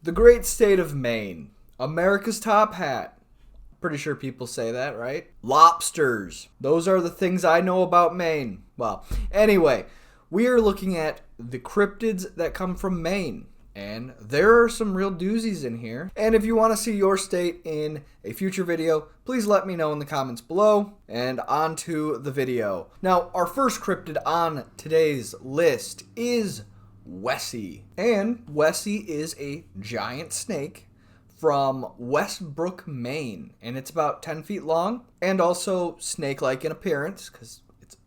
The great state of Maine. America's top hat. Pretty sure people say that, right? Lobsters. Those are the things I know about Maine. Well, anyway, we are looking at the cryptids that come from Maine. And there are some real doozies in here. And if you want to see your state in a future video, please let me know in the comments below. And on to the video. Now, our first cryptid on today's list is Wessie. And Wessie is a giant snake from Westbrook, Maine. And it's about 10 feet long and also snake-like in appearance because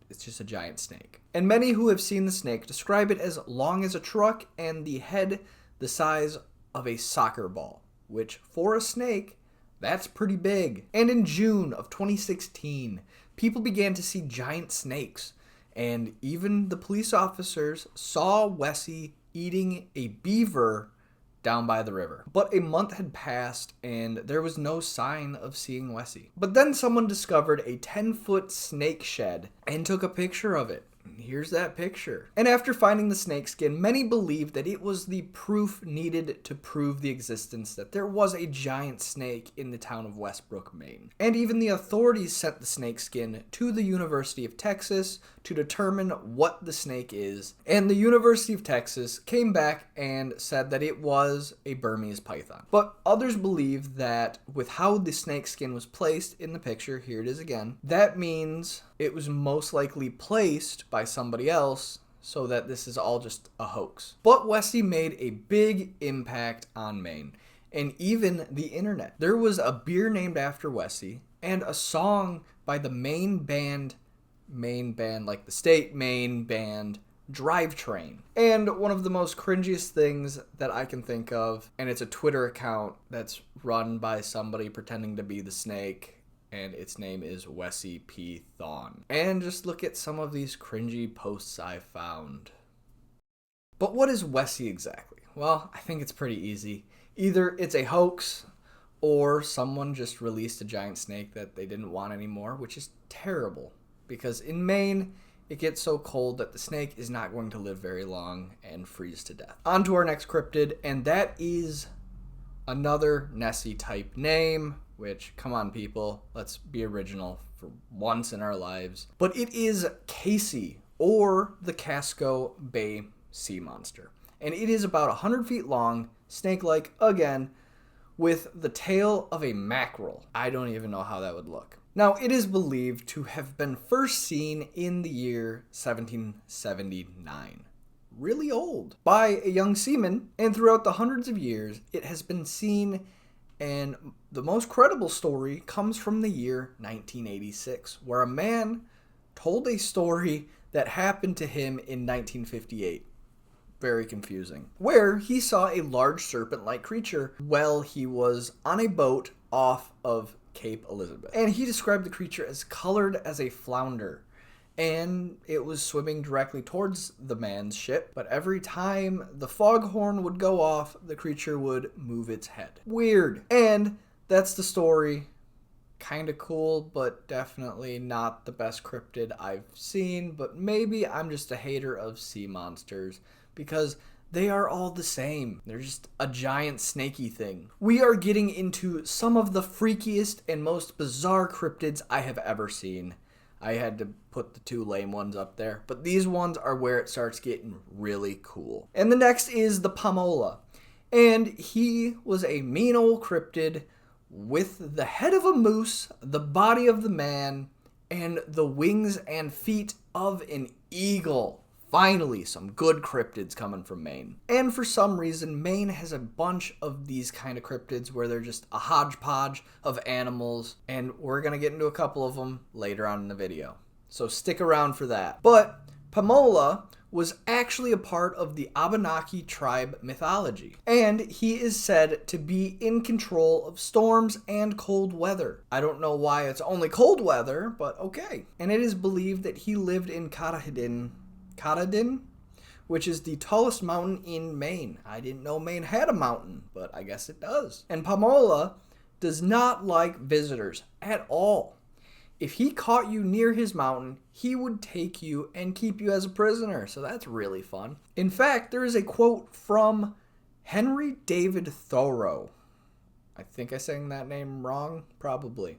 it's just a giant snake. And many who have seen the snake describe it as long as a truck and the head the size of a soccer ball, which for a snake, that's pretty big. And in June of 2016, people began to see giant snakes, and even the police officers saw Wessie eating a beaver down by the river. But a month had passed and there was no sign of seeing Wessie. But then someone discovered a 10-foot snake shed and took a picture of it. Here's that picture. And after finding the snake skin, many believed that it was the proof needed to prove the existence that there was a giant snake in the town of Westbrook, Maine. And even the authorities sent the snake skin to the University of Texas to determine what the snake is. And the University of Texas came back and said that it was a Burmese python. But others believe that with how the snake skin was placed in the picture, here it is again, that means it was most likely placed by somebody else so that this is all just a hoax. But Wessie made a big impact on Maine and even the internet. There was a beer named after Wessie and a song by the Maine band like the state Maine band Drivetrain. And one of the most cringiest things that I can think of, and it's a Twitter account that's run by somebody pretending to be the snake, and its name is Wessie P. Thon. And just look at some of these cringy posts I found. But what is Wessie exactly? Well, I think it's pretty easy. Either it's a hoax, or someone just released a giant snake that they didn't want anymore, which is terrible. Because in Maine, it gets so cold that the snake is not going to live very long and freeze to death. On to our next cryptid, and that is another Nessie type name. Which, come on people, let's be original for once in our lives. But it is Casey, or the Casco Bay sea monster. And it is about 100 feet long, snake-like again, with the tail of a mackerel. I don't even know how that would look. Now, it is believed to have been first seen in the year 1779. Really old. By a young seaman, and throughout the hundreds of years, it has been seen. And the most credible story comes from the year 1986, where a man told a story that happened to him in 1958. Very confusing. Where he saw a large serpent-like creature while he was on a boat off of Cape Elizabeth. And he described the creature as colored as a flounder. And it was swimming directly towards the man's ship, but every time the foghorn would go off, the creature would move its head. Weird. And that's the story. Kind of cool, but definitely not the best cryptid I've seen, but maybe I'm just a hater of sea monsters because they are all the same. They're just a giant snaky thing. We are getting into some of the freakiest and most bizarre cryptids I have ever seen. I had to put the two lame ones up there, but these ones are where it starts getting really cool. And the next is the Pamola. And he was a mean old cryptid with the head of a moose, the body of the man, and the wings and feet of an eagle. Finally, some good cryptids coming from Maine. And for some reason, Maine has a bunch of these kind of cryptids where they're just a hodgepodge of animals, and we're going to get into a couple of them later on in the video. So stick around for that. But Pamola was actually a part of the Abenaki tribe mythology, and he is said to be in control of storms and cold weather. I don't know why it's only cold weather, but okay. And it is believed that he lived in Katahdin, which is the tallest mountain in Maine. I didn't know Maine had a mountain, but I guess it does. And Pamola does not like visitors at all. If he caught you near his mountain, he would take you and keep you as a prisoner. So that's really fun. In fact, there is a quote from Henry David Thoreau, I think I'm saying that name wrong, probably.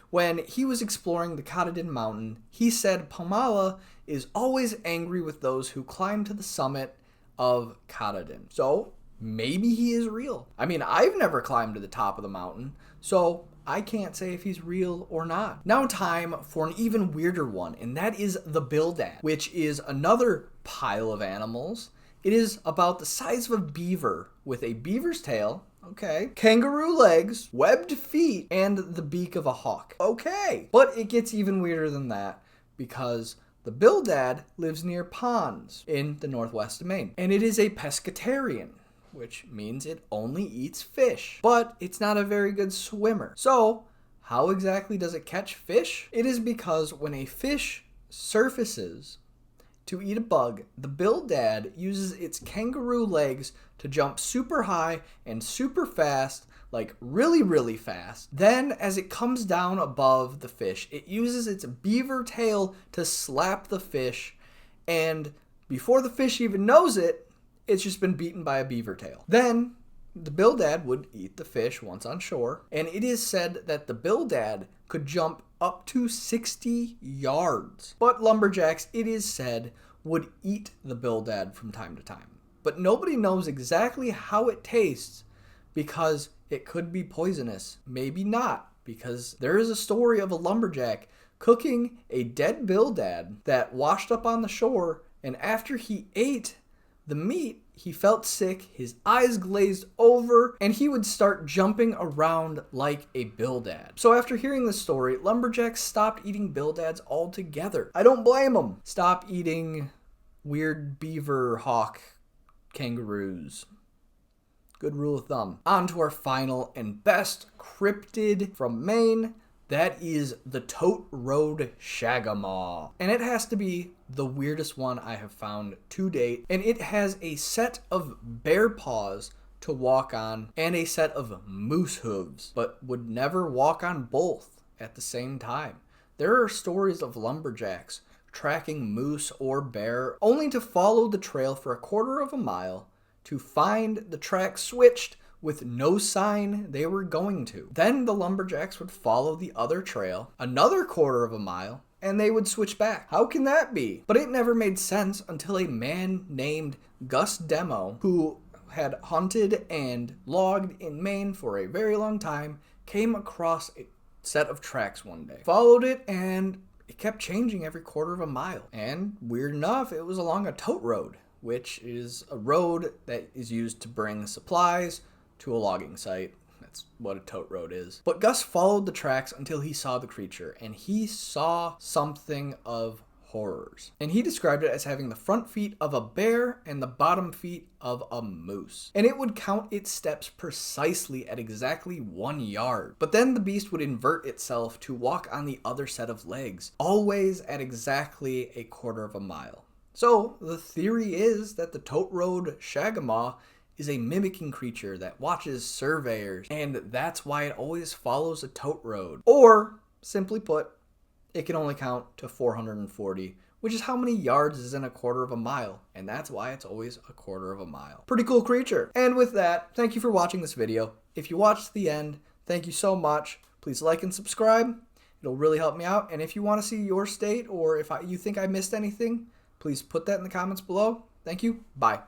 When he was exploring the Katahdin Mountain, he said Pamala is always angry with those who climb to the summit of Katahdin. So maybe he is real. I mean, I've never climbed to the top of the mountain, so I can't say if he's real or not. Now time for an even weirder one, and that is the bildad, which is another pile of animals. It is about the size of a beaver with a beaver's tail, okay, kangaroo legs, webbed feet, and the beak of a hawk. Okay, but it gets even weirder than that because the bildad lives near ponds in the northwest of Maine, and it is a pescatarian, which means it only eats fish, but it's not a very good swimmer. So how exactly does it catch fish? It is because when a fish surfaces to eat a bug, the bildad uses its kangaroo legs to jump super high and super fast, like really, really fast. Then, as it comes down above the fish, it uses its beaver tail to slap the fish, and before the fish even knows it, it's just been beaten by a beaver tail. Then, the bildad would eat the fish once on shore, and it is said that the bildad could jump up to 60 yards. But lumberjacks, it is said, would eat the bildad from time to time. But nobody knows exactly how it tastes because it could be poisonous. Maybe not, because there is a story of a lumberjack cooking a dead bildad that washed up on the shore, and after he ate the meat, he felt sick, his eyes glazed over, and he would start jumping around like a bildad. So after hearing this story, lumberjacks stopped eating bildads altogether. I don't blame them. Stop eating weird beaver, hawk, kangaroos. Good rule of thumb. On to our final and best cryptid from Maine. That is the Tote Road Shagamaw. And it has to be the weirdest one I have found to date. And it has a set of bear paws to walk on and a set of moose hooves, but would never walk on both at the same time. There are stories of lumberjacks tracking moose or bear only to follow the trail for a quarter of a mile to find the track switched with no sign they were going to. Then the lumberjacks would follow the other trail another quarter of a mile and they would switch back. How can that be? But it never made sense until a man named Gus Demo, who had hunted and logged in Maine for a very long time, came across a set of tracks one day. Followed it and it kept changing every quarter of a mile. And weird enough, it was along a tote road, which is a road that is used to bring supplies to a logging site. That's what a tote road is. But Gus followed the tracks until he saw the creature, and he saw something of horrors. And he described it as having the front feet of a bear and the bottom feet of a moose. And it would count its steps precisely at exactly 1 yard. But then the beast would invert itself to walk on the other set of legs, always at exactly a quarter of a mile. So the theory is that the Tote Road Shagamaw is a mimicking creature that watches surveyors, and that's why it always follows a tote road. Or, simply put, it can only count to 440, which is how many yards is in a quarter of a mile, and that's why it's always a quarter of a mile. Pretty cool creature. And with that, thank you for watching this video. If you watched to the end, thank you so much. Please like and subscribe. It'll really help me out. And if you want to see your state, or if you think I missed anything, please put that in the comments below. Thank you. Bye.